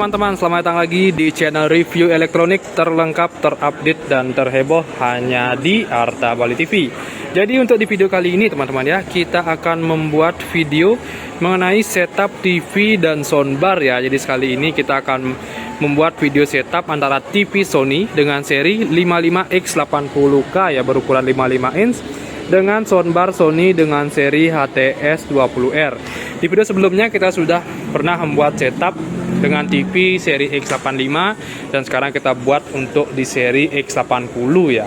teman-teman, selamat datang lagi di channel review elektronik terlengkap, terupdate, dan terheboh hanya di Arta Bali TV. Jadi untuk di video kali ini teman-teman ya, kita akan membuat video mengenai setup TV dan soundbar ya. Jadi sekali ini kita akan membuat video setup antara TV Sony dengan seri 55X80K ya, berukuran 55 inch, dengan soundbar Sony dengan seri HTS20R. Di video sebelumnya kita sudah pernah membuat setup dengan TV seri X85 dan sekarang kita buat untuk di seri X80 ya.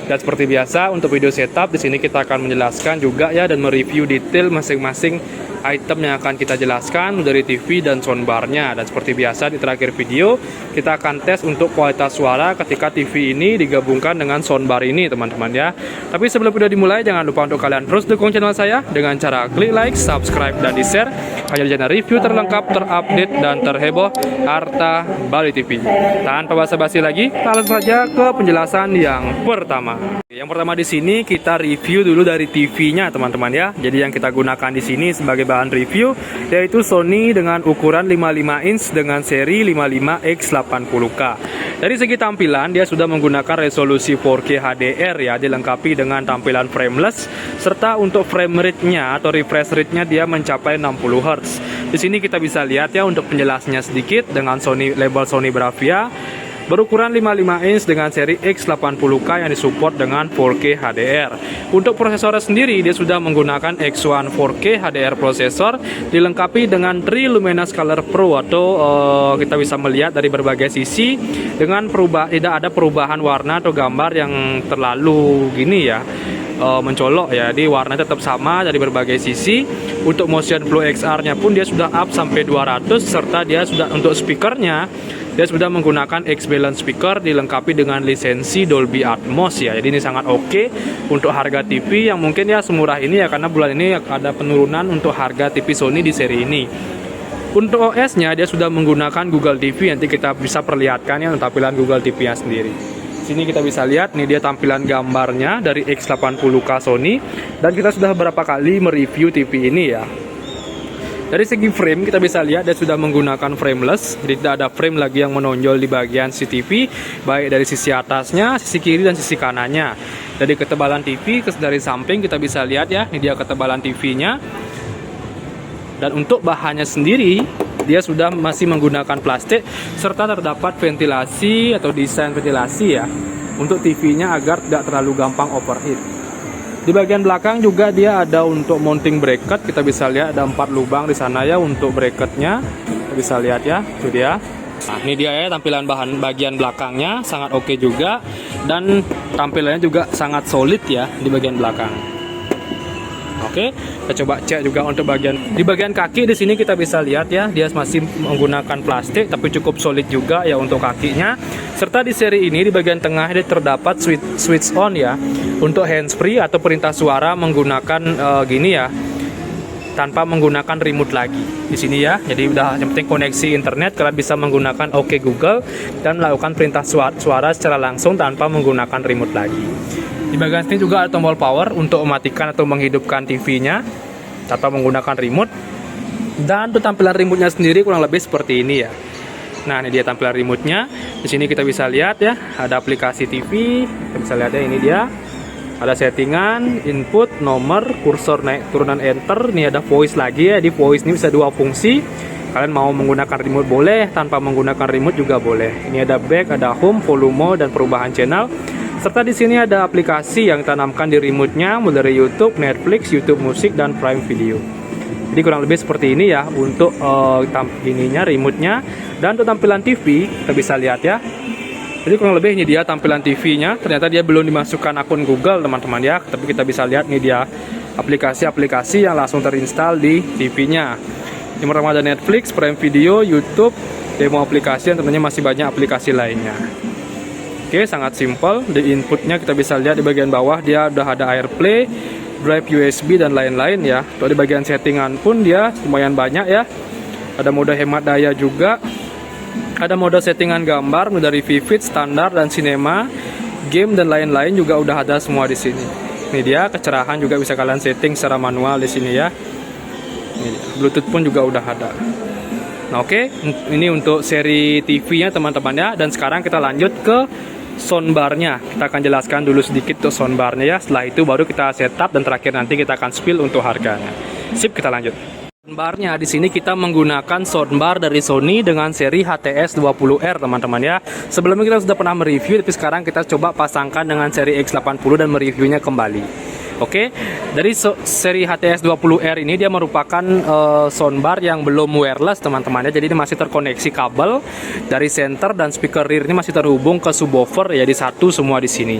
Dan seperti biasa untuk video setup di sini kita akan menjelaskan juga ya dan mereview detail masing-masing item yang akan kita jelaskan dari TV dan soundbarnya. Dan seperti biasa di terakhir video kita akan tes untuk kualitas suara ketika TV ini digabungkan dengan soundbar ini teman-teman ya. Tapi sebelum video dimulai jangan lupa untuk kalian terus dukung channel saya dengan cara klik like, subscribe, dan di share hanya di channel review terlengkap, terupdate, dan terheboh Arta Bali TV. Tanpa basa-basi lagi, langsung saja ke penjelasan yang pertama. Yang pertama di sini kita review dulu dari TV-nya teman-teman ya. Jadi yang kita gunakan di sini sebagai bahan review yaitu Sony dengan ukuran 55 inch dengan seri 55X80K. Dari segi tampilan dia sudah menggunakan resolusi 4K HDR ya, dilengkapi dengan tampilan frameless serta untuk frame rate-nya atau refresh rate-nya dia mencapai 60 Hz. Di sini kita bisa lihat ya untuk penjelasannya sedikit dengan Sony, label Sony Bravia berukuran 55 inch dengan seri X80K yang disupport dengan 4K HDR. Untuk prosesornya sendiri dia sudah menggunakan X1 4K HDR prosesor dilengkapi dengan Tri Luminous Color Pro atau kita bisa melihat dari berbagai sisi dengan tidak ada perubahan warna atau gambar yang terlalu gini ya, mencolok ya. Jadi warnanya tetap sama dari berbagai sisi. Untuk motion flow XR-nya pun dia sudah up sampai 200 serta dia sudah untuk speakernya dia sudah menggunakan X-Balance speaker dilengkapi dengan lisensi Dolby Atmos ya. Jadi ini sangat oke untuk harga TV yang mungkin ya semurah ini ya, karena bulan ini ada penurunan untuk harga TV Sony di seri ini. Untuk OS-nya dia sudah menggunakan Google TV, nanti kita bisa perlihatkan ya tampilan Google TV-nya sendiri. Sini kita bisa lihat nih dia tampilan gambarnya dari X80K Sony, dan kita sudah beberapa kali mereview TV ini ya. Dari segi frame kita bisa lihat dia sudah menggunakan frameless, jadi tidak ada frame lagi yang menonjol di bagian CCTV, baik dari sisi atasnya, sisi kiri, dan sisi kanannya. Dari ketebalan TV dari samping kita bisa lihat ya, ini dia ketebalan TV-nya. Dan untuk bahannya sendiri dia sudah masih menggunakan plastik serta terdapat ventilasi atau desain ventilasi ya untuk TV-nya agar tidak terlalu gampang overheat. Di bagian belakang juga dia ada untuk mounting bracket, kita bisa lihat ada 4 lubang di sana ya untuk bracketnya. Kita bisa lihat ya, itu dia. Nah, ini dia ya tampilan bagian belakangnya sangat oke juga, dan tampilannya juga sangat solid ya di bagian belakang. Oke, kita coba cek juga untuk di bagian kaki di sini kita bisa lihat ya, dia masih menggunakan plastik tapi cukup solid juga ya untuk kakinya. Serta di seri ini di bagian tengah dia terdapat switch on ya untuk handsfree atau perintah suara menggunakan gini ya, tanpa menggunakan remote lagi di sini ya. Jadi udah yang penting koneksi internet, kalian bisa menggunakan OK Google dan melakukan perintah suara secara langsung tanpa menggunakan remote lagi. Di bagian sini juga ada tombol power untuk mematikan atau menghidupkan TV-nya tanpa menggunakan remote. Dan untuk tampilan remote-nya sendiri kurang lebih seperti ini ya. Nah, ini dia tampilan remote-nya. Di sini kita bisa lihat ya, ada aplikasi TV. Kita bisa lihat ya, ini dia. Ada settingan, input, nomor, kursor naik turunan enter. Ini ada voice lagi ya. Di voice ini bisa dua fungsi. Kalian mau menggunakan remote boleh, tanpa menggunakan remote juga boleh. Ini ada back, ada home, volume, dan perubahan channel. Serta di sini ada aplikasi yang ditanamkan di remote-nya, mulai dari YouTube, Netflix, YouTube Musik, dan Prime Video. Jadi kurang lebih seperti ini ya untuk remote-nya. Dan untuk tampilan TV kita bisa lihat ya. Jadi kurang lebih ini dia tampilan TV-nya. Ternyata dia belum dimasukkan akun Google teman-teman ya. Tapi kita bisa lihat ini dia aplikasi-aplikasi yang langsung terinstall di TV-nya. Yang pertama ada Netflix, Prime Video, YouTube, demo aplikasi, dan tentunya masih banyak aplikasi lainnya. Oke, sangat simple. Di inputnya kita bisa lihat di bagian bawah dia udah ada AirPlay, drive USB, dan lain-lain ya. Kalau di bagian settingan pun dia lumayan banyak ya. Ada mode hemat daya juga. Ada mode settingan gambar, mulai dari vivid, standar, dan cinema, game, dan lain-lain juga udah ada semua di sini. Ini dia kecerahan juga bisa kalian setting secara manual di sini ya. Ini dia. Bluetooth pun juga udah ada. Nah, oke, ini untuk seri TV-nya teman-teman ya. Dan sekarang kita lanjut ke soundbarnya. Kita akan jelaskan dulu sedikit untuk soundbarnya ya. Setelah itu baru kita setup dan terakhir nanti kita akan spill untuk harganya. Sip, kita lanjut. Soundbarnya di sini kita menggunakan soundbar dari Sony dengan seri HTS20R teman-teman ya. Sebelumnya kita sudah pernah mereview, tapi sekarang kita coba pasangkan dengan seri X80 dan mereviewnya kembali. Oke, dari seri HTS20R ini dia merupakan soundbar yang belum wireless teman-teman ya. Jadi ini masih terkoneksi kabel dari center dan speaker rear ini masih terhubung ke subwoofer ya, di satu semua di sini.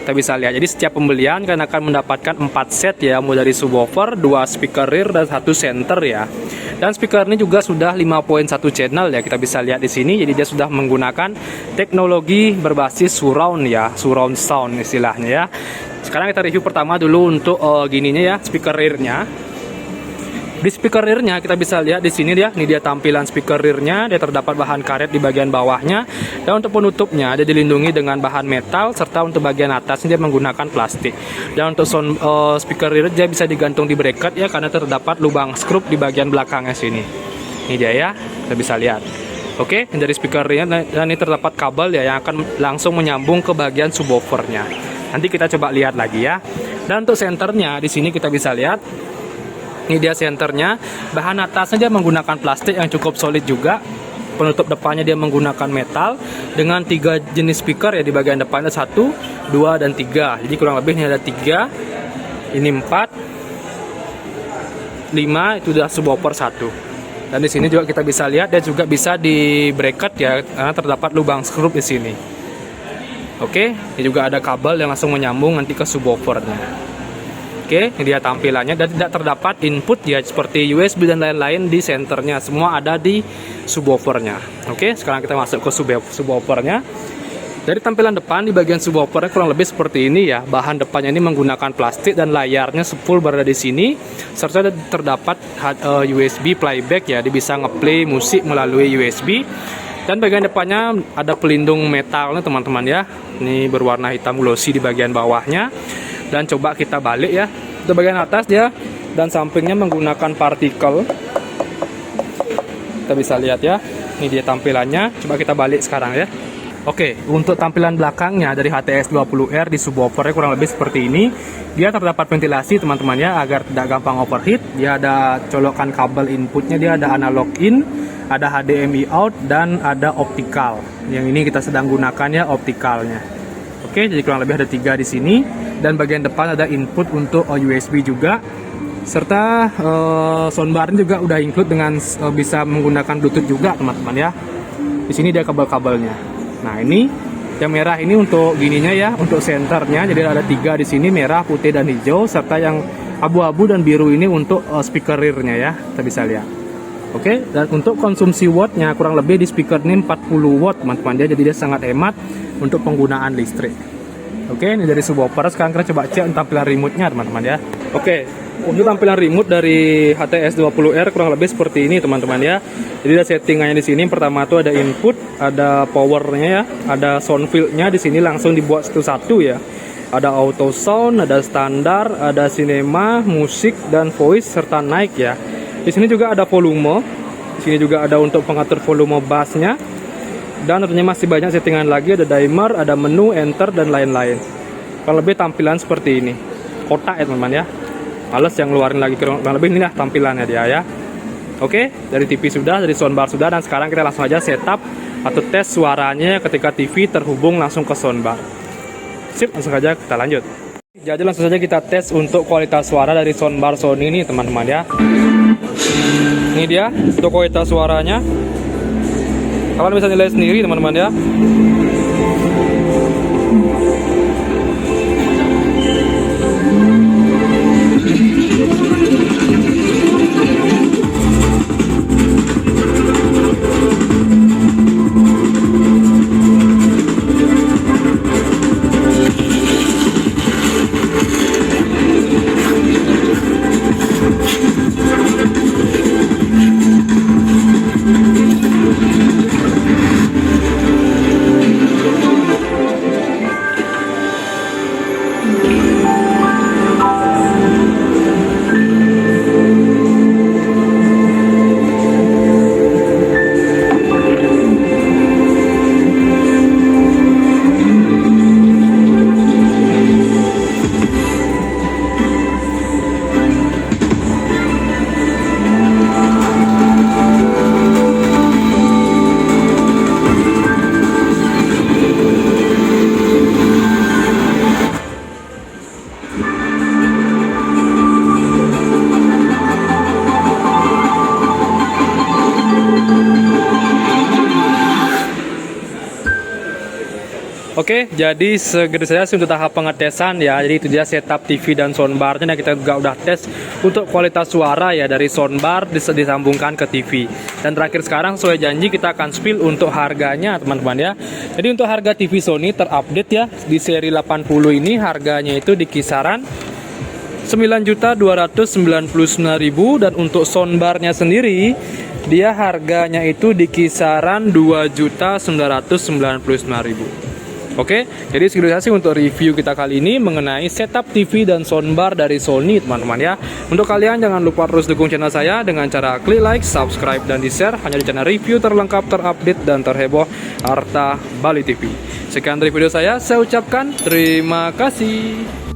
Kita bisa lihat. Jadi setiap pembelian kalian akan mendapatkan 4 set ya, mulai dari subwoofer, 2 speaker rear dan 1 center ya. Dan speaker ini juga sudah 5.1 channel ya, kita bisa lihat di sini. Jadi dia sudah menggunakan teknologi berbasis surround ya, surround sound istilahnya ya. Sekarang kita review pertama dulu untuk gininya ya, speaker rear-nya. Di speaker rear-nya kita bisa lihat di sini dia, ini dia tampilan speaker rear-nya. Dia terdapat bahan karet di bagian bawahnya. Dan untuk penutupnya dia dilindungi dengan bahan metal, serta untuk bagian atasnya dia menggunakan plastik. Dan untuk speaker rear dia bisa digantung di bracket ya, karena terdapat lubang skrup di bagian belakangnya sini. Ini dia ya, kita bisa lihat. Oke, dari speaker rear-nya dan ini terdapat kabel ya yang akan langsung menyambung ke bagian subwoofernya. Nanti kita coba lihat lagi ya. Dan untuk senternya di sini kita bisa lihat. Ini dia senternya. Bahan atasnya dia menggunakan plastik yang cukup solid juga. Penutup depannya dia menggunakan metal dengan 3 jenis speaker ya, di bagian depannya 1, 2 dan 3. Jadi kurang lebih ini ada 3. Ini 4. 5 itu udah subwoofer 1. Dan di sini juga kita bisa lihat dia juga bisa di bracket ya, karena terdapat lubang skrup di sini. Oke, ini juga ada kabel yang langsung menyambung nanti ke subwoofernya. Oke, ini dia tampilannya dan tidak terdapat input ya seperti USB dan lain-lain di senternya. Semua ada di subwoofernya. Oke, sekarang kita masuk ke subwoofernya. Dari tampilan depan di bagian subwoofernya kurang lebih seperti ini ya. Bahan depannya ini menggunakan plastik dan layarnya full berada di sini. Serta terdapat USB playback ya, dia bisa ngeplay musik melalui USB. Dan bagian depannya ada pelindung metalnya teman-teman ya. Ini berwarna hitam glossy di bagian bawahnya. Dan coba kita balik ya. Untuk bagian atas dia dan sampingnya menggunakan partikel. Kita bisa lihat ya. Ini dia tampilannya. Coba kita balik sekarang ya. Oke, untuk tampilan belakangnya dari HTS20R di subwoofernya kurang lebih seperti ini. Dia terdapat ventilasi teman-teman ya, agar tidak gampang overheat. Dia ada colokan kabel inputnya, dia ada analog in, ada HDMI out, dan ada optical. Yang ini kita sedang gunakan ya, opticalnya. Oke, jadi kurang lebih ada 3 di sini. Dan bagian depan ada input untuk USB juga. Serta soundbar juga udah include dengan bisa menggunakan Bluetooth juga teman-teman ya. Di sini dia kabel-kabelnya. Nah ini yang merah ini untuk gininya ya, untuk senternya. Jadi ada 3 di sini, merah, putih dan hijau. Serta yang abu-abu dan biru ini untuk speaker rear-nya ya, kita bisa lihat. Oke, dan untuk konsumsi wattnya kurang lebih di speaker ini 40 watt teman-teman ya. Jadi dia sangat hemat untuk penggunaan listrik. Oke, ini dari subwoofer. Sekarang kita coba cek tampilan remote-nya teman-teman ya. Oke, untuk tampilan remote dari HTS20R kurang lebih seperti ini teman-teman ya. Jadi ada settingannya di sini. Pertama tuh ada input, ada powernya ya, ada sound field-nya di sini langsung dibuat satu-satu ya. Ada auto sound, ada standar, ada cinema, musik dan voice serta naik ya. Di sini juga ada volume. Di sini juga ada untuk pengatur volume bassnya. Dan tentunya masih banyak settingan lagi, ada dimmer, ada menu, enter dan lain-lain. Kalau lebih tampilan seperti ini. Kotak ya teman-teman ya. Males yang ngeluarin lagi, kurang lebih inilah tampilannya dia ya. Oke, dari TV sudah, dari soundbar sudah, dan sekarang kita langsung aja setup atau tes suaranya ketika TV terhubung langsung ke soundbar. Sip, langsung aja kita lanjut. Jadi langsung saja kita tes untuk kualitas suara dari soundbar Sony ini teman-teman ya. Ini dia untuk kualitas suaranya. Kalian bisa nilai sendiri teman-teman ya. Oke, jadi segitu saja sih untuk tahap pengetesan ya. Jadi itu dia setup TV dan soundbarnya. Nah, kita juga udah tes untuk kualitas suara ya dari soundbar disambungkan ke TV. Dan terakhir sekarang sesuai janji kita akan spill untuk harganya teman-teman ya. Jadi untuk harga TV Sony terupdate ya di seri 80 ini harganya itu di kisaran 9.299.000 dan untuk soundbarnya sendiri dia harganya itu di kisaran 2.999.000. Oke, jadi segitu saja sih untuk review kita kali ini mengenai setup TV dan soundbar dari Sony teman-teman ya. Untuk kalian jangan lupa terus dukung channel saya dengan cara klik like, subscribe, dan di-share hanya di channel review terlengkap, terupdate, dan terheboh Arta Bali TV. Sekian dari video saya ucapkan terima kasih.